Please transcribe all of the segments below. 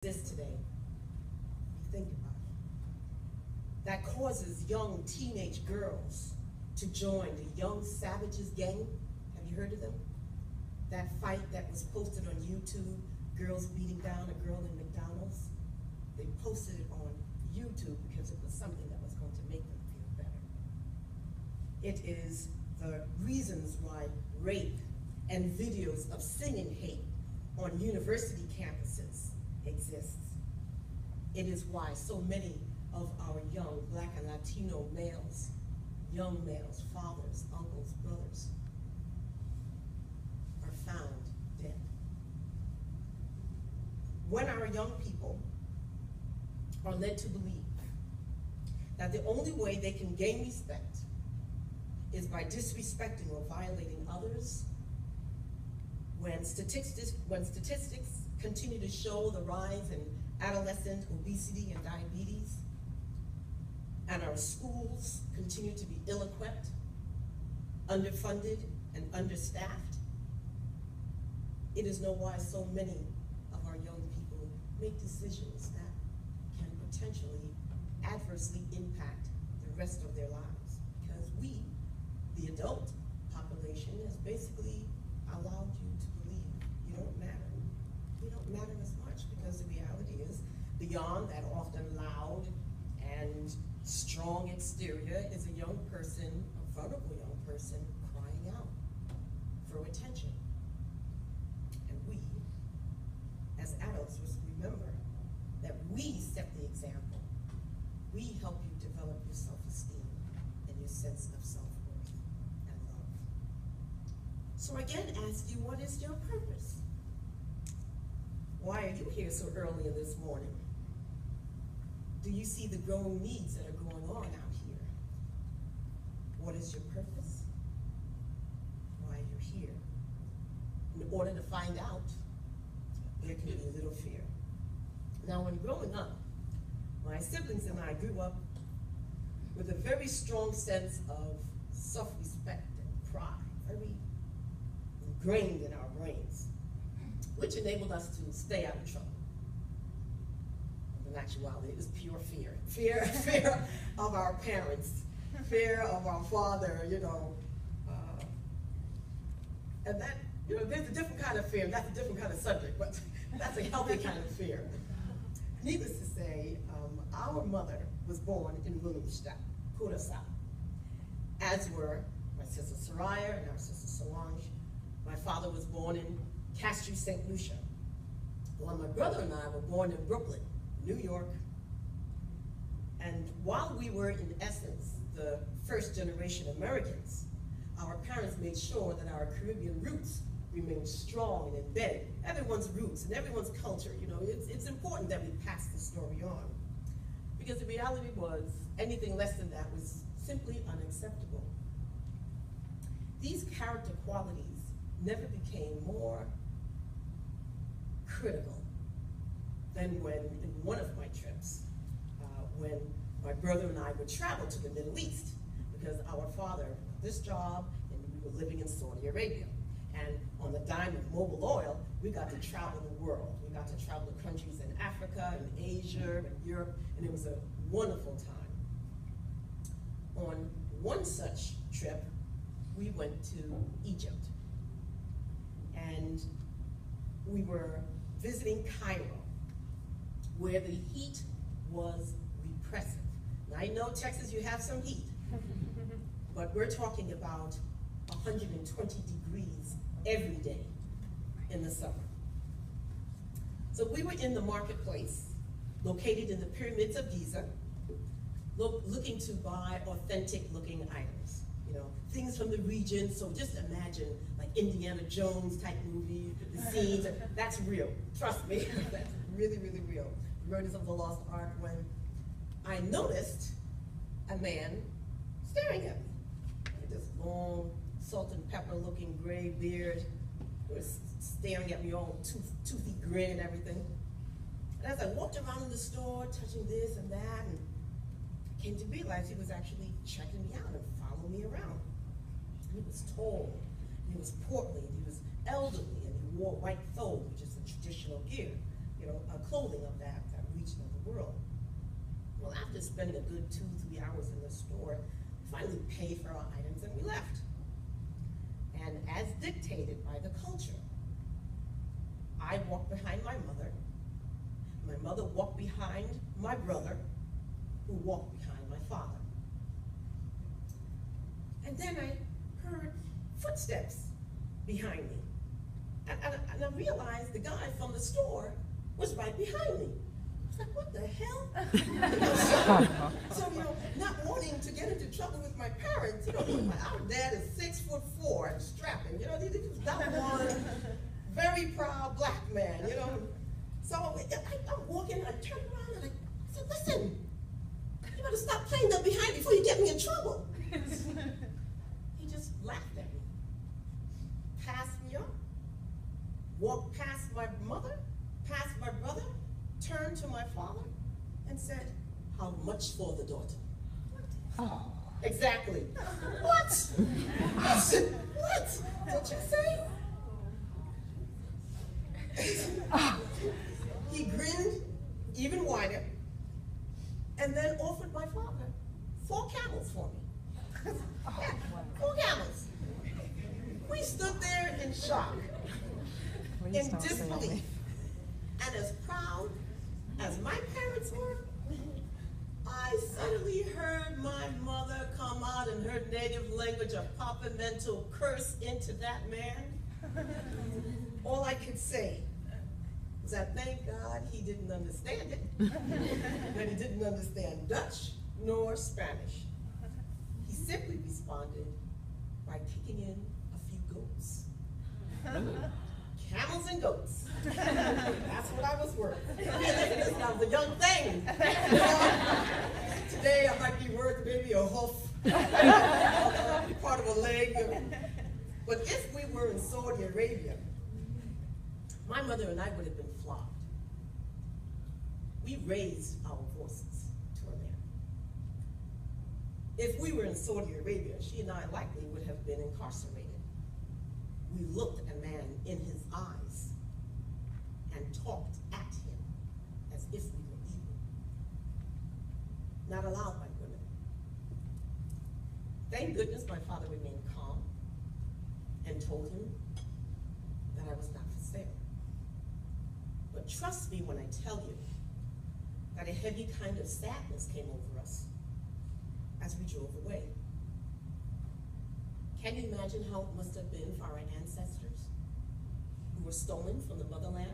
This today, you think about it, that causes young teenage girls to join the Young Savages gang. Have you heard of them? That fight that was posted on YouTube, girls beating down a girl in McDonald's. They posted it on YouTube because it was something that was going to make them feel better. It is the reasons why rape and videos of singing hate on university campuses exists. It is why so many of our young Black and Latino males, young males, fathers, uncles, brothers, are found dead. When our young people are led to believe that the only way they can gain respect is by disrespecting or violating others, when statistics continue to show the rise in adolescent obesity and diabetes, and our schools continue to be ill-equipped, underfunded, and understaffed, it is no why so many of our young people make decisions that can potentially adversely impact the rest of their lives, because we, the adult population, has basically allowed you to believe you don't matter. You don't matter as much, because the reality is, beyond that often loud and strong exterior is a young person, a vulnerable young person, crying out for attention. And we, as adults, must remember that we set the example. We help you develop your self-esteem and your sense of self-worth and love. So again, ask you, what is your purpose? Why are you here so early in this morning? Do you see the growing needs that are going on out here? What is your purpose? Why you're here? In order to find out, there can be a little fear. Now, when growing up, my siblings and I grew up with a very strong sense of self-respect and pride, very ingrained in our brains, which enabled us to stay out of trouble. In actuality, it was pure fear. Fear of our parents, fear of our father, and that, there's a different kind of fear, and that's a different kind of subject, but that's a healthy kind of fear. Needless to say, our mother was born in Williamstown, Curaçao, as were my sister Soraya and our sister Solange. My father was born in Castries, St. Lucia. Well, my brother and I were born in Brooklyn, New York. And while we were, in essence, the first generation Americans, our parents made sure that our Caribbean roots remained strong and embedded. Everyone's roots and everyone's culture, it's important that we pass the story on. Because the reality was, anything less than that was simply unacceptable. These character qualities never became more critical than when, in one of my trips, when my brother and I would travel to the Middle East, because our father got this job and we were living in Saudi Arabia. And on the dime of Mobil Oil, we got to travel the world. We got to travel to countries in Africa and Asia and Europe, and it was a wonderful time. On one such trip, we went to Egypt. And we were visiting Cairo, where the heat was repressive. Now, I know Texas, you have some heat, but we're talking about 120 degrees every day in the summer. So we were in the marketplace, located in the pyramids of Giza, looking to buy authentic looking items. Things from the region, so just imagine like Indiana Jones type movie, the scenes, that's real, trust me, that's really, really real. Murders of the Lost Ark, when I noticed a man staring at me. This long, salt and pepper looking gray beard, he was staring at me, all toothy grin and everything. And as I walked around in the store, touching this and that, and I came to realize he was actually checking me out and following me around. He was tall, he was portly, he was elderly, and he wore white thobe, which is the traditional gear. clothing of that region of the world. Well, after spending a good 2-3 hours in the store, we finally paid for our items and we left. And as dictated by the culture, I walked behind my mother walked behind my brother, who walked behind my father. And then I heard footsteps behind me. And I realized the guy from the store was right behind me. I was like, what the hell? So, not wanting to get into trouble with my parents, our dad is 6'4" and strapping, he was that one very proud black man, So I'm walking, I turned around and I said, listen, you better stop playing that behind before you get me in trouble. He just laughed at me, passed me up, walked past my mother, past my brother, turned to my father, and said, how much for the daughter? Oh. Exactly. What? I said, what? Did you say? He grinned even wider, and then offered my father 4 camels for me. 4 camels. We stood there in shock, in disbelief, and as proud as my parents were, I suddenly heard my mother come out in her native language of Papamental curse into that man. All I could say was that thank God he didn't understand it, that he didn't understand Dutch nor Spanish. He simply responded by kicking in a few goats. Camels and goats. That's what I was worth. I was a young thing. Today I might be worth maybe a hoof, part of a leg. But if we were in Saudi Arabia, my mother and I would have been flogged. We raised our voices to a man. If we were in Saudi Arabia, she and I likely would have been incarcerated. We looked a man in his eyes and talked at him as if we were evil. Not allowed by women. Thank goodness my father remained calm and told him that I was not for sale. But trust me when I tell you that a heavy kind of sadness came over us as we drove away. Can you imagine how it must have been for our ancestors who were stolen from the motherland,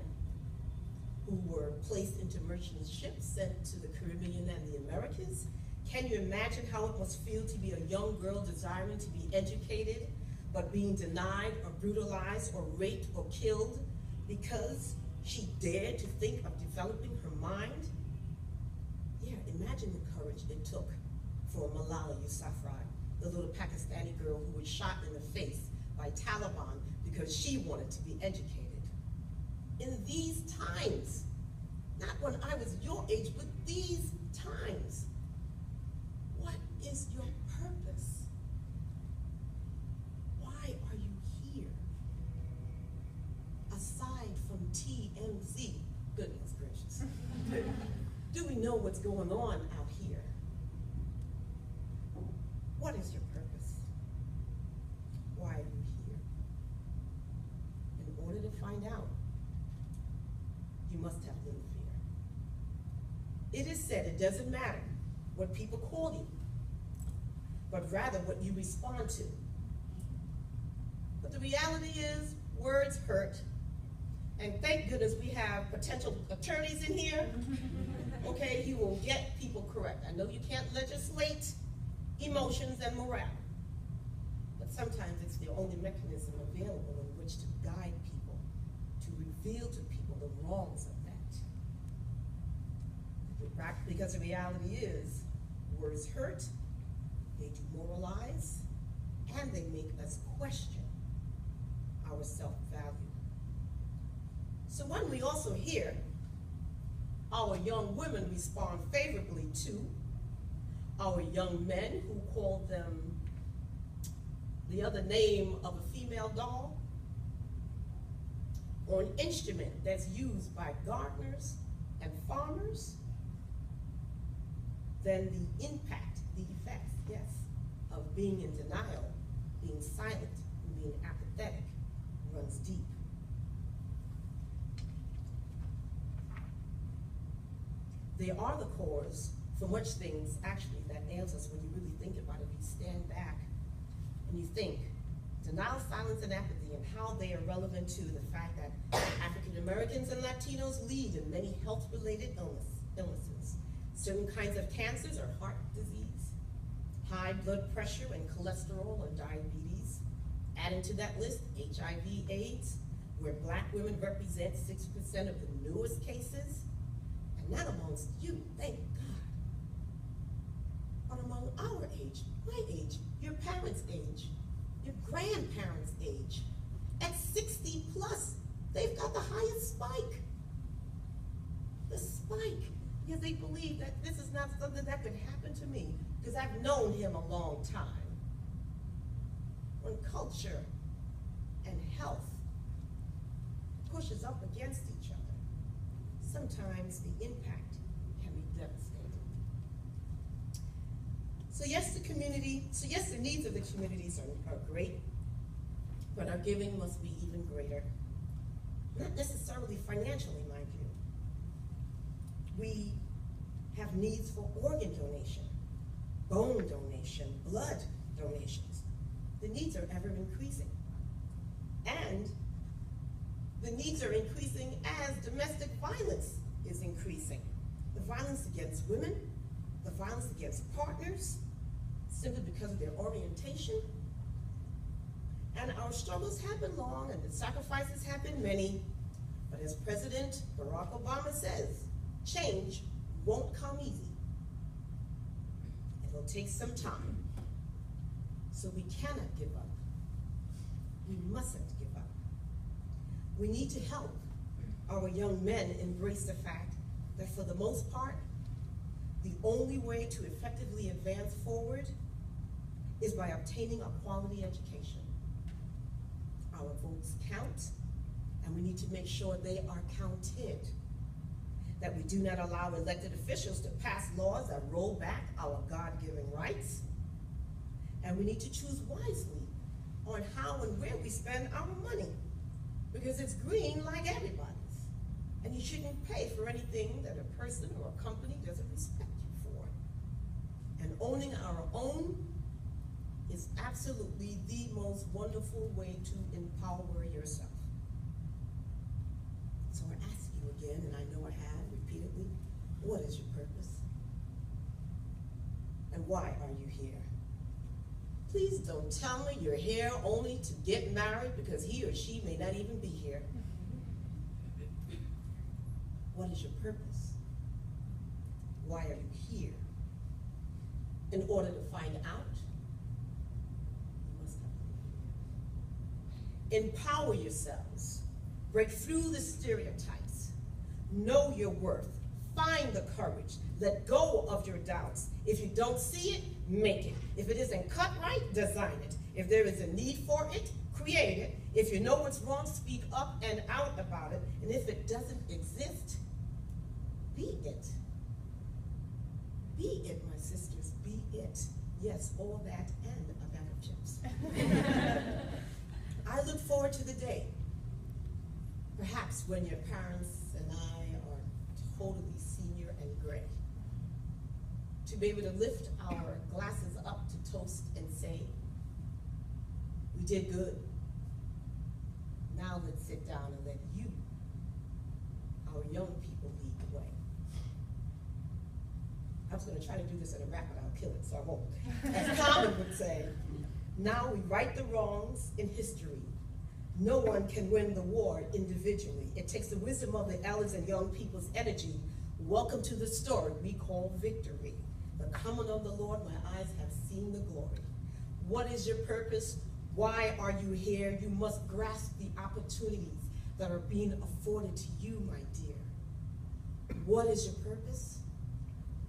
who were placed into merchant ships sent to the Caribbean and the Americas? Can you imagine how it must feel to be a young girl desiring to be educated, but being denied or brutalized or raped or killed because she dared to think of developing her mind? Yeah, imagine the courage it took for Malala Yousafzai, the little Pakistani girl who was shot in the face by Taliban because she wanted to be educated. In these times, not when I was your age, but these times, what is your purpose? Why are you here? Aside from TMZ, goodness gracious. Do we know what's going on out here? What is your purpose? Why are you here? In order to find out, you must have little fear. It is said it doesn't matter what people call you, but rather what you respond to. But the reality is, words hurt, and thank goodness we have potential attorneys in here. Okay, you will get people correct. I know you can't legislate emotions and morale, but sometimes it's the only mechanism available in which to guide people, to reveal to people the wrongs of that. Because the reality is, words hurt, they demoralize, and they make us question our self-value. So when we also hear our young women respond favorably to our young men who call them the other name of a female doll, or an instrument that's used by gardeners and farmers, then the impact, the effects, yes, of being in denial, being silent, and being apathetic runs deep. They are the cause for much things, actually, that ails us when you really think about it. You stand back and you think, denial, silence, and apathy, and how they are relevant to the fact that African Americans and Latinos lead in many health-related illnesses. Certain kinds of cancers are heart disease, high blood pressure and cholesterol or diabetes. Adding to that list, HIV/AIDS, where Black women represent 6% of the newest cases, and not amongst you, thank God, but among our age, my age, your parents' age, your grandparents' age. At 60 plus, they've got the highest spike. The spike. Because they believe that this is not something that could happen to me, because I've known him a long time. When culture and health pushes up against each other, sometimes the impact can be devastating. So yes, the needs of the communities are great, but our giving must be even greater. Not necessarily financially, mind you. We have needs for organ donation, bone donation, blood donations. The needs are ever increasing. And the needs are increasing as domestic violence is increasing. The violence against women, the violence against partners, simply because of their orientation. And our struggles have been long and the sacrifices have been many, but as President Barack Obama says, change won't come easy. It'll take some time. So we cannot give up. We mustn't give up. We need to help our young men embrace the fact that for the most part, the only way to effectively advance forward is by obtaining a quality education. Our votes count, and we need to make sure they are counted. That we do not allow elected officials to pass laws that roll back our God-given rights. And we need to choose wisely on how and where we spend our money, because it's green like everybody's. And you shouldn't pay for anything that a person or a company doesn't respect you for. And owning our own is absolutely the most wonderful way to empower yourself. So I ask you again, and I know I have repeatedly, what is your purpose? And why are you here? Please don't tell me you're here only to get married because he or she may not even be here. What is your purpose? Why are you here? In order to find out, you must have to. Empower yourselves. Break through the stereotypes. Know your worth. Find the courage. Let go of your doubts. If you don't see it, make it. If it isn't cut right, design it. If there is a need for it, create it. If you know what's wrong, speak up and out about it. And if it doesn't exist, be it. Be it, my sisters, be it. Yes, all that and a bag of chips. I look forward to the day, perhaps when your parents and I are totally senior and gray, to be able to lift our glasses up to toast and say, we did good. Now let's sit down and let you, our young people, lead the way. I was going to try to do this in a rap, but I'll kill it, so I won't. As Common would say, now we right the wrongs in history. No one can win the war individually. It takes the wisdom of the elders and young people's energy. Welcome to the story we call victory. The coming of the Lord, my eyes have seen the glory. What is your purpose? Why are you here? You must grasp the opportunities that are being afforded to you, my dear. What is your purpose?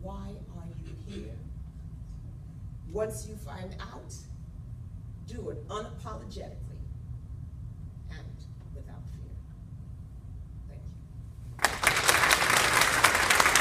Why are you here? Once you find out, do it unapologetically.